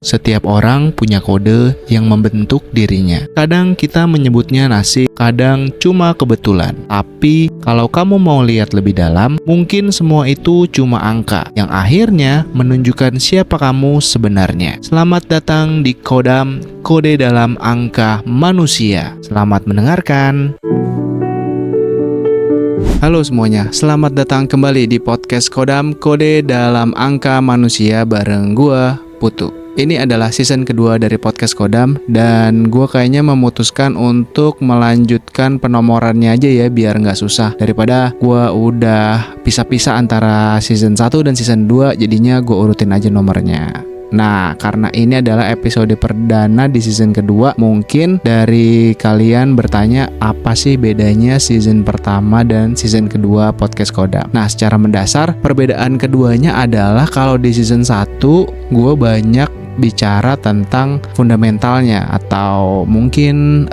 Setiap orang punya kode yang membentuk dirinya. Kadang kita menyebutnya nasib, kadang cuma kebetulan. Tapi kalau kamu mau lihat lebih dalam, mungkin semua itu cuma angka yang akhirnya menunjukkan siapa kamu sebenarnya. Selamat datang di Kodam, kode dalam angka manusia. Selamat mendengarkan. Halo semuanya, selamat datang kembali di podcast Kodam, kode dalam angka manusia bareng gua, Putu. Ini adalah season kedua dari podcast Kodam, dan gue kayaknya memutuskan untuk melanjutkan penomorannya aja ya, biar nggak susah. Daripada gue udah pisah-pisah antara season 1 dan season 2, jadinya gue urutin aja nomornya. Nah, karena ini adalah episode perdana di season kedua, mungkin dari kalian bertanya apa sih bedanya season pertama dan season kedua podcast Kodam. Nah, secara mendasar perbedaan keduanya adalah kalau di season 1 gue banyak bicara tentang fundamentalnya atau mungkin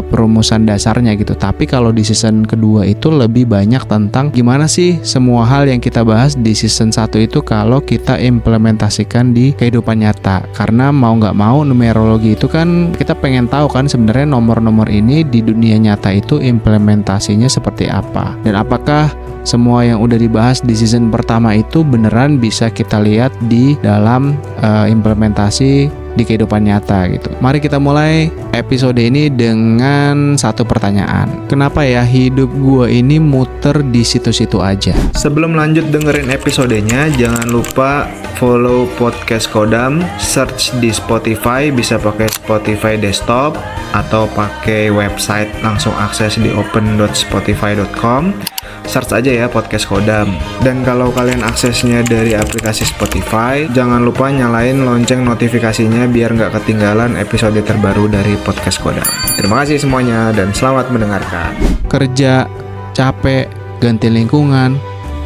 perumusan dasarnya gitu. Tapi kalau di season kedua itu lebih banyak tentang gimana sih semua hal yang kita bahas di season 1 itu kalau kita implementasikan di kehidupan nyata. Karena mau nggak mau numerologi itu kan kita pengen tahu kan sebenarnya nomor-nomor ini di dunia nyata itu implementasinya seperti apa. Dan apakah semua yang udah dibahas di season pertama itu beneran bisa kita lihat di dalam implementasi di kehidupan nyata gitu. Mari kita mulai episode ini dengan satu pertanyaan. Kenapa ya hidup gua ini muter di situ-situ aja? Sebelum lanjut dengerin episodenya, jangan lupa follow podcast Kodam, search di Spotify, bisa pakai Spotify desktop atau pakai website langsung akses di open.spotify.com. Search aja ya podcast Kodam. Dan kalau kalian aksesnya dari aplikasi Spotify, jangan lupa nyalain lonceng notifikasinya biar nggak ketinggalan episode terbaru dari podcast Kodam. Terima kasih semuanya dan selamat mendengarkan. Kerja, capek, ganti lingkungan,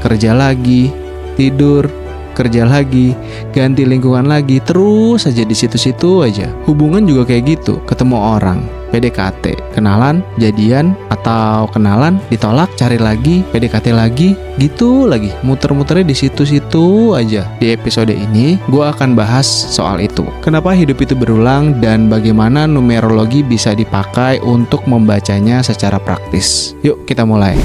kerja lagi, tidur, kerja lagi, ganti lingkungan lagi, terus aja di situ-situ aja. Hubungan juga kayak gitu, ketemu orang, PDKT, kenalan, jadian, atau kenalan, ditolak, cari lagi, PDKT lagi, gitu lagi, muter-muternya di situ-situ aja. Di episode ini, gue akan bahas soal itu. Kenapa hidup itu berulang dan bagaimana numerologi bisa dipakai untuk membacanya secara praktis. Yuk kita mulai.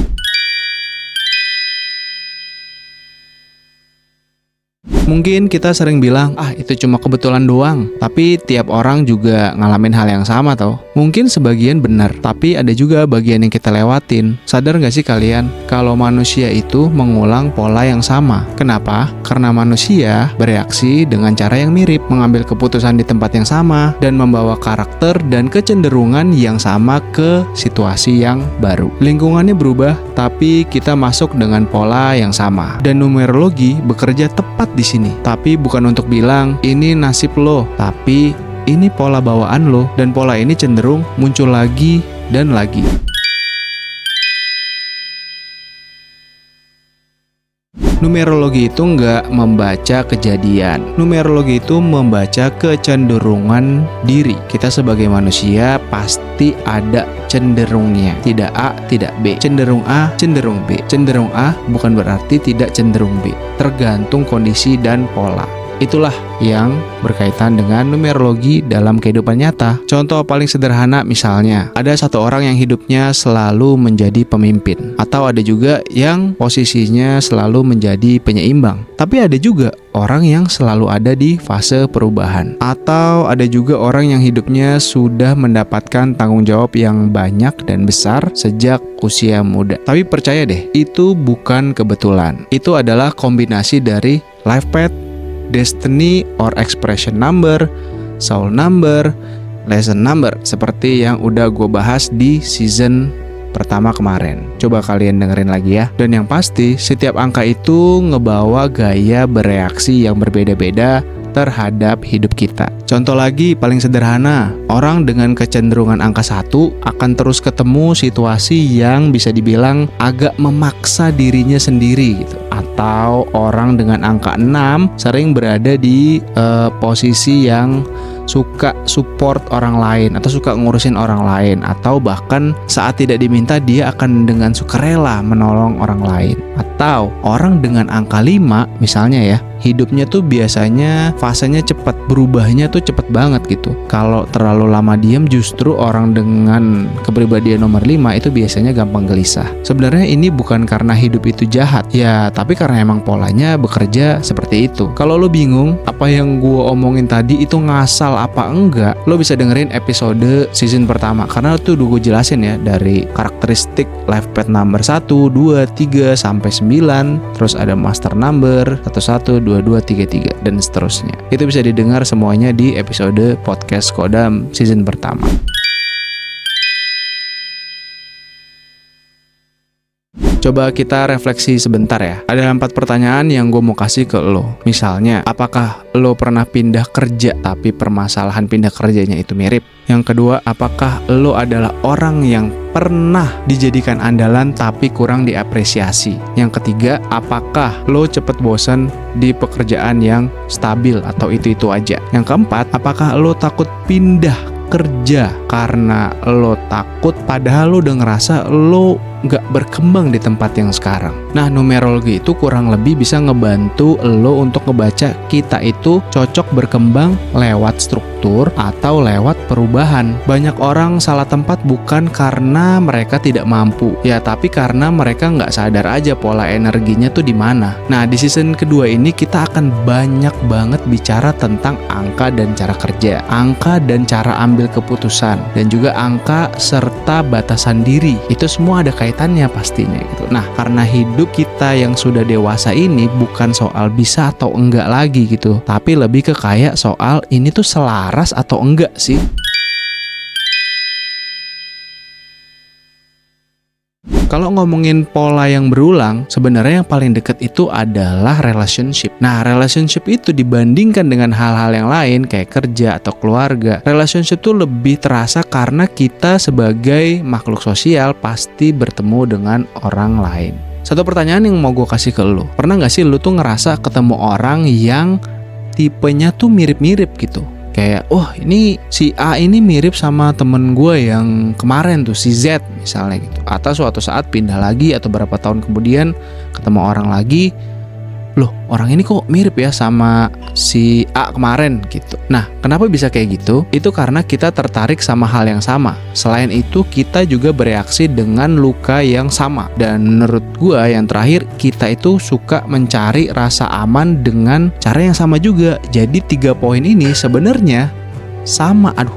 Mungkin kita sering bilang, itu cuma kebetulan doang. Tapi tiap orang juga ngalamin hal yang sama tau. Mungkin sebagian benar, tapi ada juga bagian yang kita lewatin. Sadar gak sih kalian, kalau manusia itu mengulang pola yang sama? Kenapa? Karena manusia bereaksi dengan cara yang mirip, mengambil keputusan di tempat yang sama, dan membawa karakter dan kecenderungan yang sama ke situasi yang baru. Lingkungannya berubah, tapi kita masuk dengan pola yang sama. Dan numerologi bekerja tepat di sini. Tapi bukan untuk bilang ini nasib lo, tapi ini pola bawaan lo, dan pola ini cenderung muncul lagi dan lagi. Numerologi itu nggak membaca kejadian. Numerologi itu membaca kecenderungan diri. Kita sebagai manusia pasti ada cenderungnya. Tidak A, tidak B. Cenderung A, cenderung B. Cenderung A bukan berarti tidak cenderung B. Tergantung kondisi dan pola. Itulah yang berkaitan dengan numerologi dalam kehidupan nyata. Contoh paling sederhana misalnya, ada satu orang yang hidupnya selalu menjadi pemimpin. Atau ada juga yang posisinya selalu menjadi penyeimbang. Tapi ada juga orang yang selalu ada di fase perubahan. Atau ada juga orang yang hidupnya sudah mendapatkan tanggung jawab yang banyak dan besar sejak usia muda. Tapi percaya deh, itu bukan kebetulan. Itu adalah kombinasi dari life path, destiny or expression number, soul number, lesson number, seperti yang udah gue bahas di season pertama kemarin. Coba kalian dengerin lagi ya. Dan yang pasti, setiap angka itu ngebawa gaya bereaksi yang berbeda-beda terhadap hidup kita. Contoh lagi paling sederhana, orang dengan kecenderungan angka 1 akan terus ketemu situasi yang bisa dibilang agak memaksa dirinya sendiri gitu. Atau orang dengan angka 6 sering berada di posisi yang suka support orang lain atau suka ngurusin orang lain, atau bahkan saat tidak diminta dia akan dengan sukarela menolong orang lain. Atau orang dengan angka 5 misalnya ya, hidupnya tuh biasanya fasenya cepat, berubahnya tuh cepet banget gitu. Kalau terlalu lama diam, justru orang dengan kepribadian nomor 5 itu biasanya gampang gelisah. Sebenarnya ini bukan karena hidup itu jahat ya, tapi karena emang polanya bekerja seperti itu. Kalau lo bingung apa yang gue omongin tadi itu ngasal apa enggak, lo bisa dengerin episode season pertama, karena itu udah gue jelasin ya, dari karakteristik life path number 1, 2, 3 sampai 9, terus ada master number 11, 22, 33 dan seterusnya. Itu bisa didengar semuanya di episode podcast Kodam season pertama. Coba kita refleksi sebentar ya. Ada 4 pertanyaan yang gue mau kasih ke lo. Misalnya, apakah lo pernah pindah kerja tapi permasalahan pindah kerjanya itu mirip? Yang kedua, apakah lo adalah orang yang pernah dijadikan andalan tapi kurang diapresiasi? Yang ketiga, apakah lo cepet bosan di pekerjaan yang stabil atau itu-itu aja? Yang keempat, apakah lo takut pindah kerja karena lo takut padahal lo udah ngerasa lo nggak berkembang di tempat yang sekarang? Nah, numerologi itu kurang lebih bisa ngebantu lo untuk ngebaca kita itu cocok berkembang lewat struktur atau lewat perubahan. Banyak orang salah tempat bukan karena mereka tidak mampu, ya, tapi karena mereka nggak sadar aja pola energinya tuh di mana. Nah, di season kedua ini kita akan banyak banget bicara tentang angka dan cara kerja, angka dan cara ambil keputusan, dan juga angka serta batasan diri. Itu semua ada kaitannya pastinya gitu. Nah, karena hidup kita yang sudah dewasa ini bukan soal bisa atau enggak lagi gitu, tapi lebih ke kayak soal ini tuh selaras atau enggak sih. Kalau ngomongin pola yang berulang, sebenarnya yang paling deket itu adalah relationship. Nah, relationship itu dibandingkan dengan hal-hal yang lain kayak kerja atau keluarga, relationship tuh lebih terasa karena kita sebagai makhluk sosial pasti bertemu dengan orang lain. Satu pertanyaan yang mau gue kasih ke lo, pernah gak sih lo tuh ngerasa ketemu orang yang tipenya tuh mirip-mirip gitu? Kayak, ini si A ini mirip sama temen gue yang kemarin tuh, si Z misalnya gitu. Atau suatu saat pindah lagi atau berapa tahun kemudian ketemu orang lagi, loh orang ini kok mirip ya sama si A kemarin gitu. Nah, kenapa bisa kayak gitu? Itu karena kita tertarik sama hal yang sama. Selain itu, kita juga bereaksi dengan luka yang sama. Dan menurut gua yang terakhir, kita itu suka mencari rasa aman dengan cara yang sama juga. Jadi 3 poin ini sebenarnya sama. Aduh,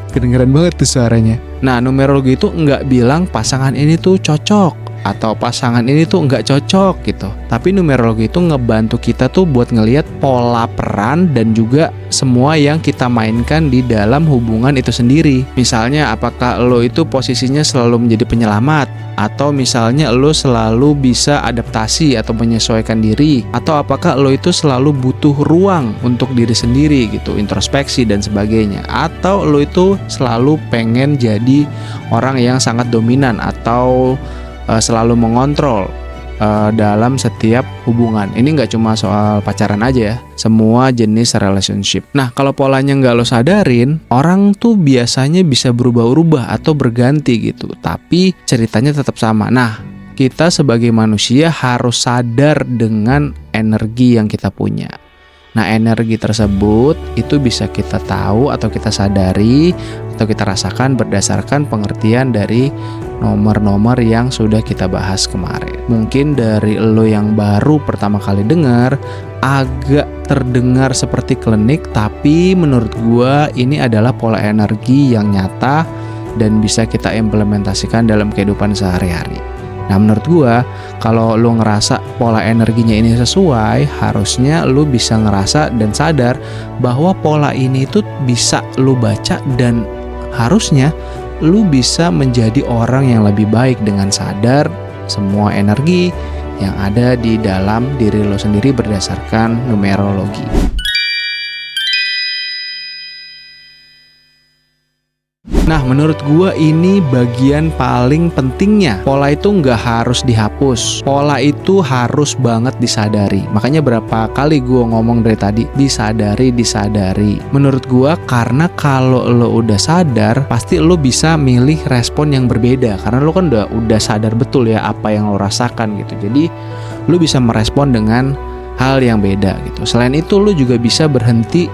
kedengeran banget tuh suaranya. Nah, numerologi itu nggak bilang pasangan ini tuh cocok atau pasangan ini tuh nggak cocok gitu. Tapi numerologi itu ngebantu kita tuh buat ngelihat pola peran dan juga semua yang kita mainkan di dalam hubungan itu sendiri. Misalnya, apakah lo itu posisinya selalu menjadi penyelamat, atau misalnya lo selalu bisa adaptasi atau menyesuaikan diri, atau apakah lo itu selalu butuh ruang untuk diri sendiri gitu, introspeksi dan sebagainya, atau lo itu selalu pengen jadi orang yang sangat dominan atau selalu mengontrol dalam setiap hubungan. Ini nggak cuma soal pacaran aja ya, semua jenis relationship. Nah, kalau polanya nggak lo sadarin, orang tuh biasanya bisa berubah-ubah atau berganti gitu, tapi ceritanya tetap sama. Nah, kita sebagai manusia harus sadar dengan energi yang kita punya. Nah, energi tersebut itu bisa kita tahu atau kita sadari atau kita rasakan berdasarkan pengertian dari nomor-nomor yang sudah kita bahas kemarin. Mungkin dari lo yang baru pertama kali dengar, agak terdengar seperti klinik, tapi menurut gua ini adalah pola energi yang nyata dan bisa kita implementasikan dalam kehidupan sehari-hari. Nah, menurut gua, kalau lo ngerasa pola energinya ini sesuai, harusnya lo bisa ngerasa dan sadar bahwa pola ini tuh bisa lo baca, dan harusnya lo bisa menjadi orang yang lebih baik dengan sadar semua energi yang ada di dalam diri lo sendiri berdasarkan numerologi. Nah, menurut gua ini bagian paling pentingnya. Pola itu nggak harus dihapus. Pola itu harus banget disadari. Makanya berapa kali gua ngomong dari tadi, disadari. Menurut gua karena kalau lo udah sadar, pasti lo bisa milih respon yang berbeda. Karena lo kan udah sadar betul ya apa yang lo rasakan gitu. Jadi lo bisa merespon dengan hal yang beda gitu. Selain itu lu juga bisa berhenti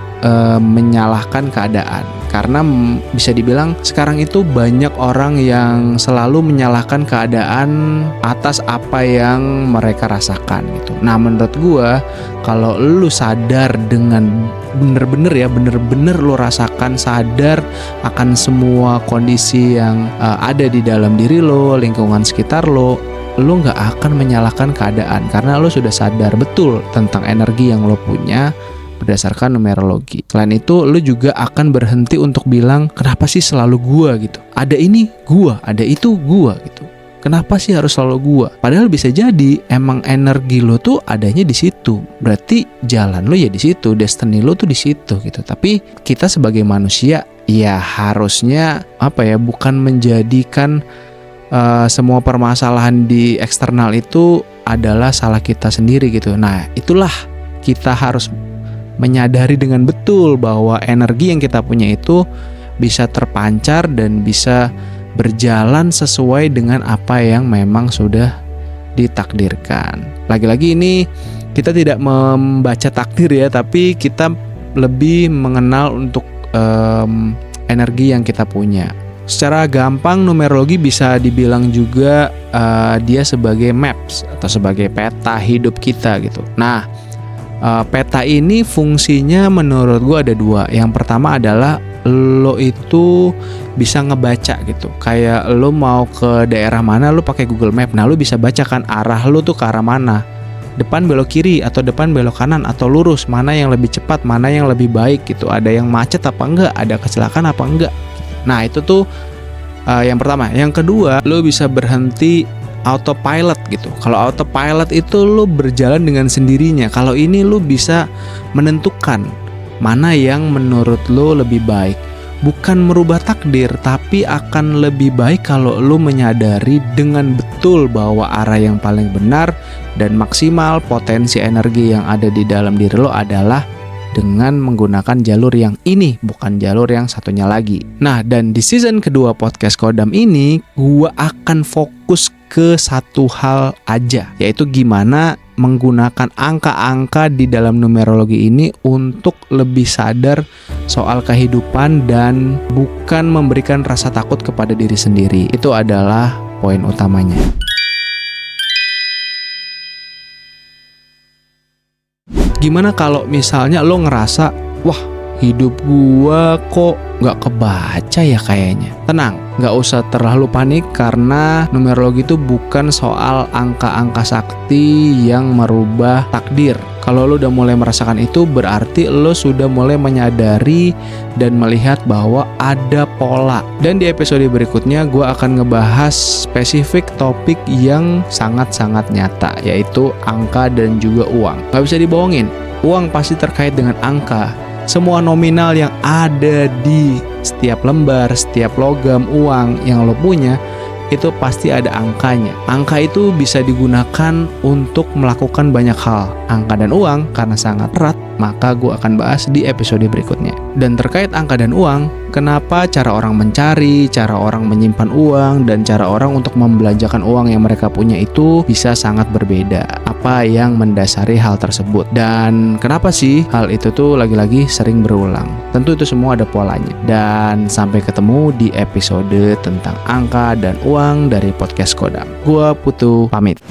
menyalahkan keadaan, karena bisa dibilang sekarang itu banyak orang yang selalu menyalahkan keadaan atas apa yang mereka rasakan gitu. Nah, menurut gua kalau lu sadar dengan bener-bener lu rasakan, sadar akan semua kondisi yang ada di dalam diri lo, lingkungan sekitar lo nggak akan menyalahkan keadaan karena lo sudah sadar betul tentang energi yang lo punya berdasarkan numerologi. Selain itu, lo juga akan berhenti untuk bilang, kenapa sih selalu gua gitu? Ada ini gua, ada itu gua gitu. Kenapa sih harus selalu gua? Padahal bisa jadi emang energi lo tuh adanya di situ. Berarti jalan lo ya di situ, destiny lo tuh di situ gitu. Tapi kita sebagai manusia ya harusnya bukan menjadikan semua permasalahan di eksternal itu adalah salah kita sendiri gitu. Nah, itulah kita harus menyadari dengan betul bahwa energi yang kita punya itu bisa terpancar dan bisa berjalan sesuai dengan apa yang memang sudah ditakdirkan. Lagi-lagi ini kita tidak membaca takdir ya, tapi kita lebih mengenal untuk energi yang kita punya. Secara gampang numerologi bisa dibilang juga dia sebagai maps atau sebagai peta hidup kita gitu. Nah, peta ini fungsinya menurut gue ada dua. Yang pertama adalah lo itu bisa ngebaca gitu. Kayak lo mau ke daerah mana, lo pakai Google Map. Nah, lo bisa baca kan arah lo tuh ke arah mana. Depan belok kiri atau depan belok kanan atau lurus, mana yang lebih cepat, mana yang lebih baik gitu. Ada yang macet apa enggak, ada kecelakaan apa enggak. Nah, itu tuh yang pertama. Yang kedua, lo bisa berhenti autopilot gitu. Kalau autopilot itu lo berjalan dengan sendirinya. Kalau ini lo bisa menentukan mana yang menurut lo lebih baik. Bukan merubah takdir, tapi akan lebih baik kalau lo menyadari dengan betul bahwa arah yang paling benar dan maksimal potensi energi yang ada di dalam diri lo adalah dengan menggunakan jalur yang ini, bukan jalur yang satunya lagi. Nah, dan di season kedua podcast Kodam ini, gua akan fokus ke satu hal aja, yaitu gimana menggunakan angka-angka di dalam numerologi ini untuk lebih sadar soal kehidupan dan bukan memberikan rasa takut kepada diri sendiri. Itu adalah poin utamanya. Gimana kalau misalnya lo ngerasa, wah hidup gua kok gak kebaca ya kayaknya. Tenang, gak usah terlalu panik karena numerologi itu bukan soal angka-angka sakti yang merubah takdir. Kalau lo udah mulai merasakan itu, berarti lo sudah mulai menyadari dan melihat bahwa ada pola. Dan di episode berikutnya gue akan ngebahas spesifik topik yang sangat-sangat nyata, yaitu angka dan juga uang. Gak bisa dibohongin, uang pasti terkait dengan angka. Semua nominal yang ada di setiap lembar, setiap logam uang yang lo punya, itu pasti ada angkanya. Angka itu bisa digunakan untuk melakukan banyak hal. Angka dan uang karena sangat erat, maka gue akan bahas di episode berikutnya. Dan terkait angka dan uang, kenapa cara orang mencari, cara orang menyimpan uang, dan cara orang untuk membelanjakan uang yang mereka punya itu bisa sangat berbeda. Apa yang mendasari hal tersebut? Dan kenapa sih hal itu tuh lagi-lagi sering berulang? Tentu itu semua ada polanya. Dan sampai ketemu di episode tentang angka dan uang dari podcast Kodam. Gua Putu pamit.